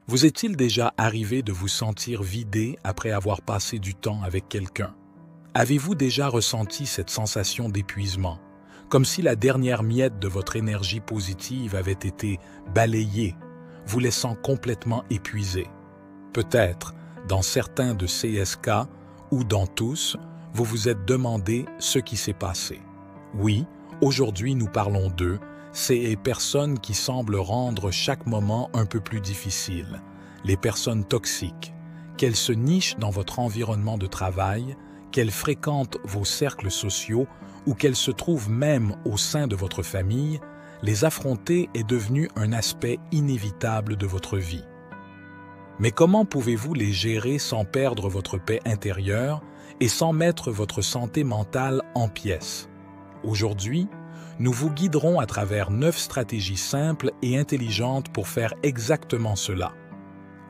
Vous est-il déjà arrivé de vous sentir vidé après avoir passé du temps avec quelqu'un? Avez-vous déjà ressenti cette sensation d'épuisement, comme si la dernière miette de votre énergie positive avait été balayée, vous laissant complètement épuisé? Peut-être, dans certains de CSK ou dans tous, vous vous êtes demandé ce qui s'est passé. Oui, aujourd'hui nous parlons d'eux, ces personnes qui semblent rendre chaque moment un peu plus difficile, les personnes toxiques, qu'elles se nichent dans votre environnement de travail, qu'elles fréquentent vos cercles sociaux ou qu'elles se trouvent même au sein de votre famille, les affronter est devenu un aspect inévitable de votre vie. Mais comment pouvez-vous les gérer sans perdre votre paix intérieure et sans mettre votre santé mentale en pièces? Aujourd'hui, nous vous guiderons à travers 9 stratégies simples et intelligentes pour faire exactement cela.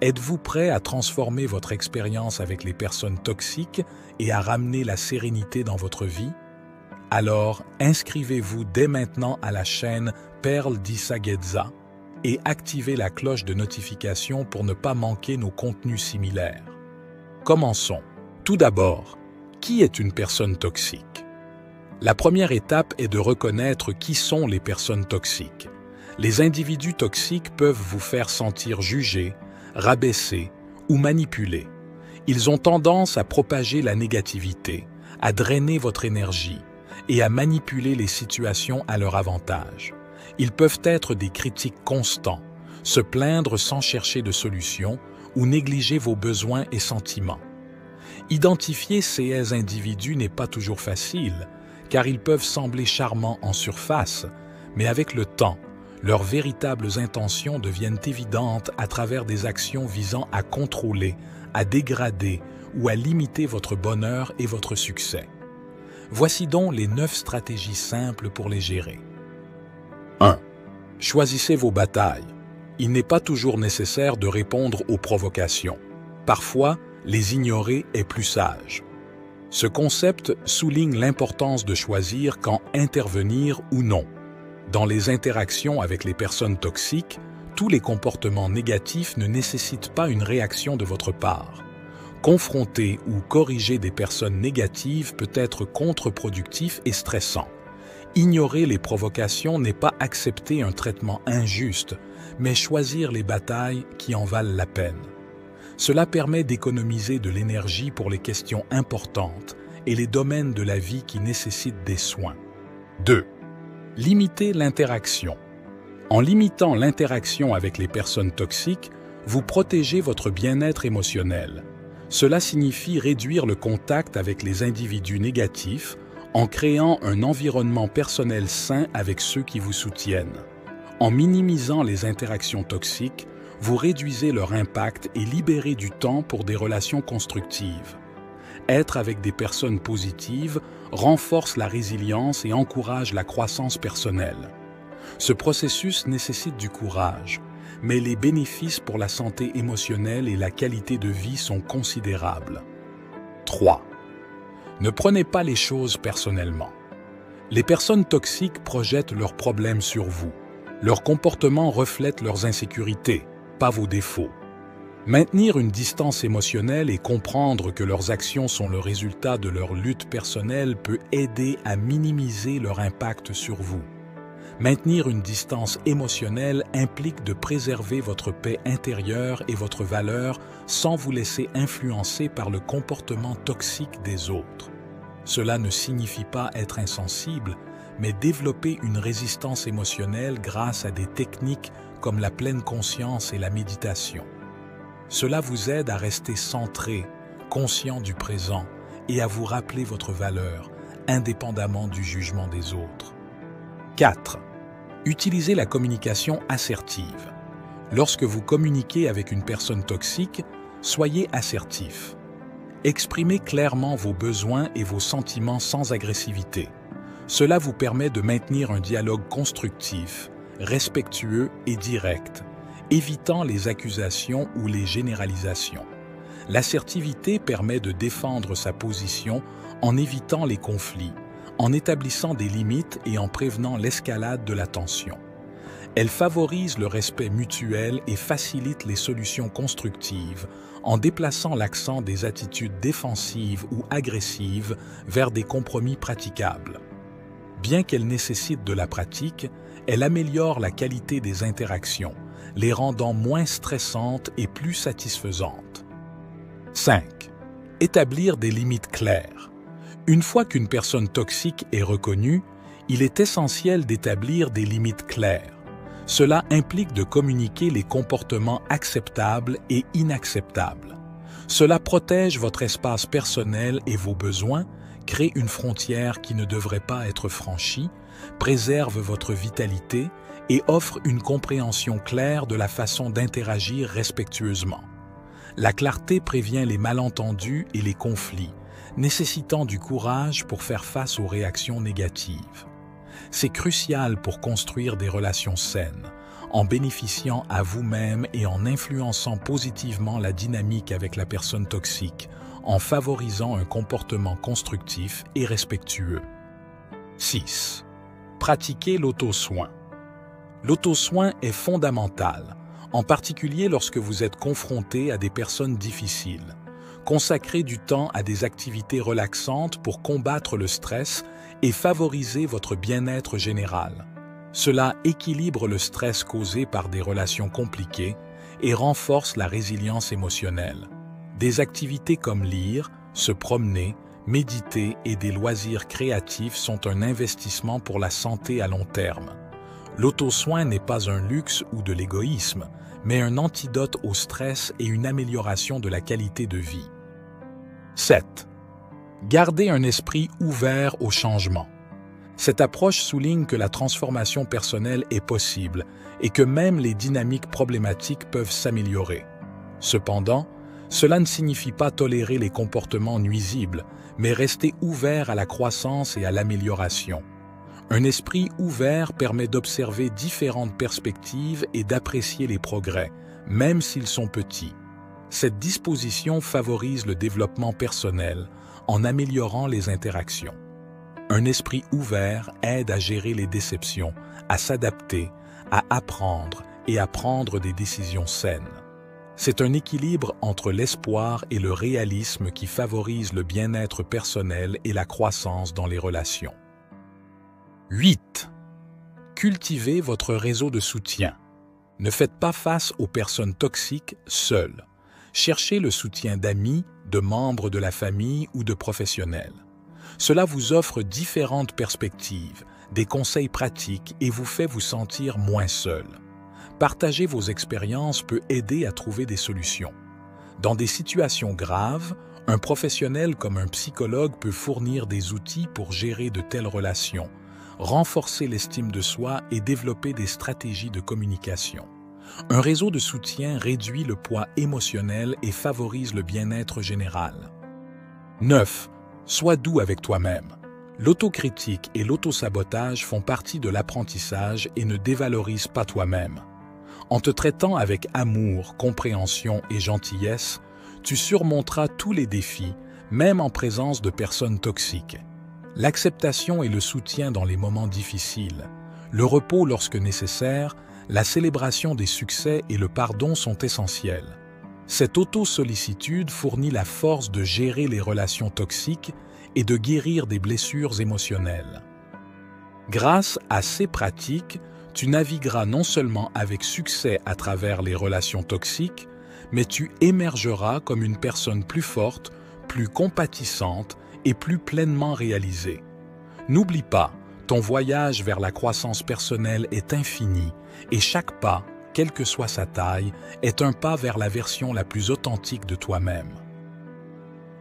Êtes-vous prêt à transformer votre expérience avec les personnes toxiques et à ramener la sérénité dans votre vie? Alors, inscrivez-vous dès maintenant à la chaîne Perle d'Issaguetza et activez la cloche de notification pour ne pas manquer nos contenus similaires. Commençons. Tout d'abord, qui est une personne toxique? La première étape est de reconnaître qui sont les personnes toxiques. Les individus toxiques peuvent vous faire sentir jugé, rabaissé ou manipulé. Ils ont tendance à propager la négativité, à drainer votre énergie et à manipuler les situations à leur avantage. Ils peuvent être des critiques constants, se plaindre sans chercher de solution ou négliger vos besoins et sentiments. Identifier ces individus n'est pas toujours facile, car ils peuvent sembler charmants en surface, mais avec le temps, leurs véritables intentions deviennent évidentes à travers des actions visant à contrôler, à dégrader ou à limiter votre bonheur et votre succès. Voici donc les 9 stratégies simples pour les gérer. 1. Choisissez vos batailles. Il n'est pas toujours nécessaire de répondre aux provocations. Parfois, les ignorer est plus sage. Ce concept souligne l'importance de choisir quand intervenir ou non. Dans les interactions avec les personnes toxiques, tous les comportements négatifs ne nécessitent pas une réaction de votre part. Confronter ou corriger des personnes négatives peut être contre-productif et stressant. Ignorer les provocations n'est pas accepter un traitement injuste, mais choisir les batailles qui en valent la peine. Cela permet d'économiser de l'énergie pour les questions importantes et les domaines de la vie qui nécessitent des soins. 2. Limitez l'interaction. En limitant l'interaction avec les personnes toxiques, vous protégez votre bien-être émotionnel. Cela signifie réduire le contact avec les individus négatifs en créant un environnement personnel sain avec ceux qui vous soutiennent. En minimisant les interactions toxiques, vous réduisez leur impact et libérez du temps pour des relations constructives. Être avec des personnes positives renforce la résilience et encourage la croissance personnelle. Ce processus nécessite du courage, mais les bénéfices pour la santé émotionnelle et la qualité de vie sont considérables. 3. Ne prenez pas les choses personnellement. Les personnes toxiques projettent leurs problèmes sur vous. Leur comportement reflète leurs insécurités, pas vos défauts. Maintenir une distance émotionnelle et comprendre que leurs actions sont le résultat de leur lutte personnelle peut aider à minimiser leur impact sur vous. Maintenir une distance émotionnelle implique de préserver votre paix intérieure et votre valeur sans vous laisser influencer par le comportement toxique des autres. Cela ne signifie pas être insensible, mais développer une résistance émotionnelle grâce à des techniques comme la pleine conscience et la méditation. Cela vous aide à rester centré, conscient du présent et à vous rappeler votre valeur, indépendamment du jugement des autres. 4. Utilisez la communication assertive. Lorsque vous communiquez avec une personne toxique, soyez assertif. Exprimez clairement vos besoins et vos sentiments sans agressivité. Cela vous permet de maintenir un dialogue constructif, respectueux et direct, évitant les accusations ou les généralisations. L'assertivité permet de défendre sa position en évitant les conflits, en établissant des limites et en prévenant l'escalade de la tension. Elle favorise le respect mutuel et facilite les solutions constructives en déplaçant l'accent des attitudes défensives ou agressives vers des compromis praticables. Bien qu'elle nécessite de la pratique, elle améliore la qualité des interactions, les rendant moins stressantes et plus satisfaisantes. 5. Établir des limites claires. Une fois qu'une personne toxique est reconnue, il est essentiel d'établir des limites claires. Cela implique de communiquer les comportements acceptables et inacceptables. Cela protège votre espace personnel et vos besoins, crée une frontière qui ne devrait pas être franchie, préserve votre vitalité et offre une compréhension claire de la façon d'interagir respectueusement. La clarté prévient les malentendus et les conflits, nécessitant du courage pour faire face aux réactions négatives. C'est crucial pour construire des relations saines, en bénéficiant à vous-même et en influençant positivement la dynamique avec la personne toxique, en favorisant un comportement constructif et respectueux. 6. Pratiquez l'auto-soin. L'auto-soin est fondamental, en particulier lorsque vous êtes confronté à des personnes difficiles. Consacrez du temps à des activités relaxantes pour combattre le stress et favoriser votre bien-être général. Cela équilibre le stress causé par des relations compliquées et renforce la résilience émotionnelle. Des activités comme lire, se promener, méditer et des loisirs créatifs sont un investissement pour la santé à long terme. L'auto-soin n'est pas un luxe ou de l'égoïsme, mais un antidote au stress et une amélioration de la qualité de vie. 7. Gardez un esprit ouvert au changement. Cette approche souligne que la transformation personnelle est possible et que même les dynamiques problématiques peuvent s'améliorer. Cependant, cela ne signifie pas tolérer les comportements nuisibles, mais rester ouvert à la croissance et à l'amélioration. Un esprit ouvert permet d'observer différentes perspectives et d'apprécier les progrès, même s'ils sont petits. Cette disposition favorise le développement personnel en améliorant les interactions. Un esprit ouvert aide à gérer les déceptions, à s'adapter, à apprendre et à prendre des décisions saines. C'est un équilibre entre l'espoir et le réalisme qui favorise le bien-être personnel et la croissance dans les relations. 8. Cultivez votre réseau de soutien. Ne faites pas face aux personnes toxiques seules. Cherchez le soutien d'amis, de membres de la famille ou de professionnels. Cela vous offre différentes perspectives, des conseils pratiques et vous fait vous sentir moins seul. Partager vos expériences peut aider à trouver des solutions. Dans des situations graves, un professionnel comme un psychologue peut fournir des outils pour gérer de telles relations, renforcer l'estime de soi et développer des stratégies de communication. Un réseau de soutien réduit le poids émotionnel et favorise le bien-être général. 9. Sois doux avec toi-même. L'autocritique et l'autosabotage font partie de l'apprentissage et ne dévalorisent pas toi-même. En te traitant avec amour, compréhension et gentillesse, tu surmonteras tous les défis, même en présence de personnes toxiques. L'acceptation et le soutien dans les moments difficiles, le repos lorsque nécessaire, la célébration des succès et le pardon sont essentiels. Cette auto-sollicitude fournit la force de gérer les relations toxiques et de guérir des blessures émotionnelles. Grâce à ces pratiques, tu navigueras non seulement avec succès à travers les relations toxiques, mais tu émergeras comme une personne plus forte, plus compatissante et plus pleinement réalisée. N'oublie pas, ton voyage vers la croissance personnelle est infini et chaque pas, quelle que soit sa taille, est un pas vers la version la plus authentique de toi-même.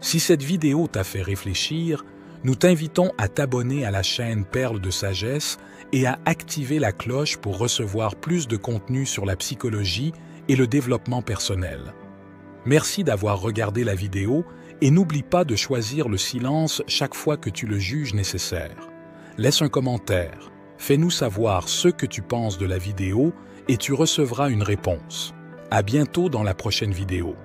Si cette vidéo t'a fait réfléchir, nous t'invitons à t'abonner à la chaîne Perles de Sagesse et à activer la cloche pour recevoir plus de contenu sur la psychologie et le développement personnel. Merci d'avoir regardé la vidéo et n'oublie pas de choisir le silence chaque fois que tu le juges nécessaire. Laisse un commentaire, fais-nous savoir ce que tu penses de la vidéo et tu recevras une réponse. À bientôt dans la prochaine vidéo.